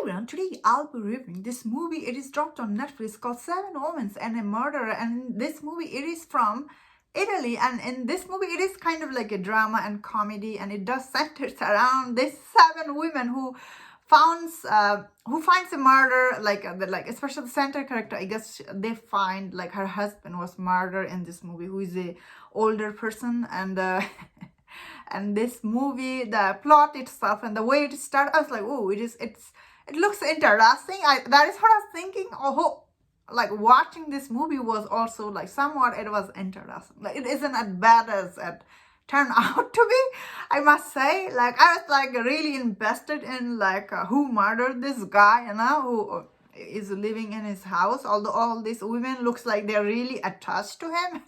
everyone, today I'll be reviewing this movie. It is dropped on Netflix called Seven Women and a Murderer, and this movie, it is from Italy, and in this movie it is kind of like a drama and comedy, and it does centers around these seven women who finds a murder, like especially the center character. I guess they find like her husband was murdered in this movie, who is a older person, and and this movie, the plot itself and the way it started, I was like, oh, it looks interesting. That is what I was thinking. Oh, like watching this movie was also like somewhat, it was interesting. Like it isn't as bad as it turned out to be, I must say. Like I was like really invested in like who murdered this guy, who is living in his house. Although all these women looks like they're really attached to him.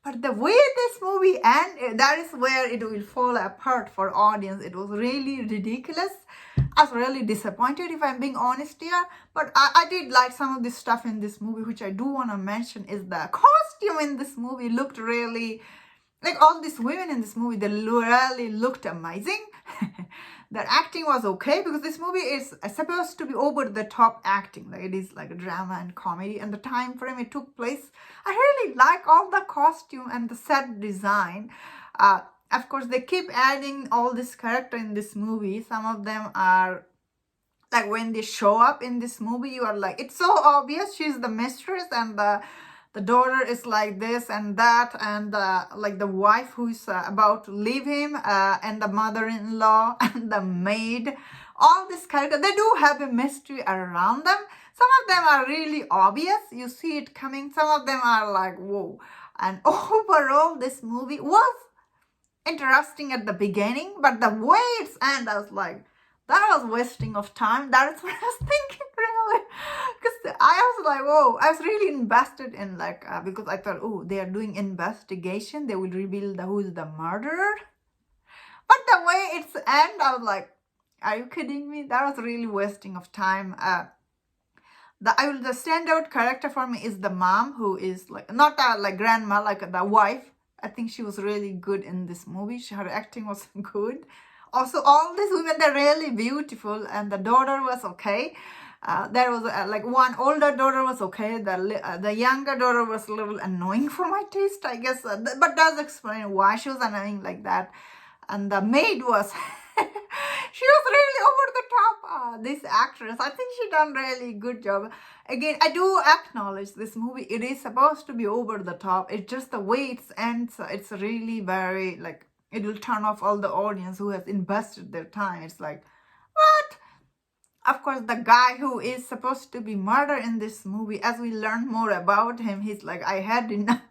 But the way this movie ended, that is where it will fall apart for audience. It was really ridiculous. I was really disappointed, if I'm being honest here. But I did like some of the stuff in this movie, which I do want to mention is the costume in this movie looked really, like all these women in this movie, they really looked amazing. Their acting was okay, because this movie is supposed to be over the top acting. Like it is like a drama and comedy, and the time frame it took place, I really like all the costume and the set design. Of course, they keep adding all this character in this movie. Some of them are like, when they show up in this movie, you are like, it's so obvious she's the mistress, and the daughter is like this and that, and like the wife who's about to leave him, and the mother-in-law and the maid. All this character, they do have a mystery around them. Some of them are really obvious, you see it coming. Some of them are like, whoa. And overall, this movie was interesting at the beginning, but the way it's end, I was like, that was wasting of time. That's what I was thinking, really. Because I was like, whoa, I was really invested in like, because I thought, oh, they are doing investigation. They will reveal who is the murderer. But the way it's end, I was like, are you kidding me? That was really wasting of time. The standout character for me is the mom, who is like, not like grandma, like the wife. I think she was really good in this movie. Her acting was good. Also, all these women, they're really beautiful, and the daughter was okay. There was like one older daughter was okay. The younger daughter was a little annoying for my taste, I guess. But does explain why she was annoying like that. And the maid was, she was really over the top. This actress, I think she done really good job. Again, I do acknowledge this movie, it is supposed to be over the top. It's just the way it ends. It's really very like, it will turn off all the audience who has invested their time. It's like, what? Of course, the guy who is supposed to be murdered in this movie, as we learn more about him, he's like, I had enough.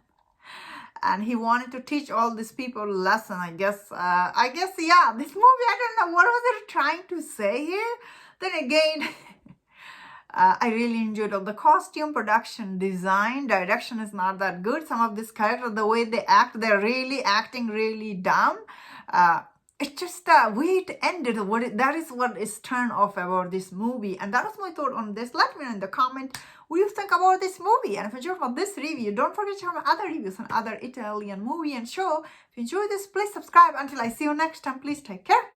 And he wanted to teach all these people a lesson, I guess. Yeah, this movie, I don't know, what was it trying to say here? Then again, I really enjoyed all the costume, production, design, direction is not that good. Some of these characters, the way they act, they're really acting really dumb. It's just the way it ended. That is what is turned off about this movie. And that was my thought on this. Let me know in the comment what you think about this movie. And if you enjoyed about this review, don't forget to check out my other reviews on other Italian movie and show. If you enjoyed this, please subscribe. Until I see you next time, please take care.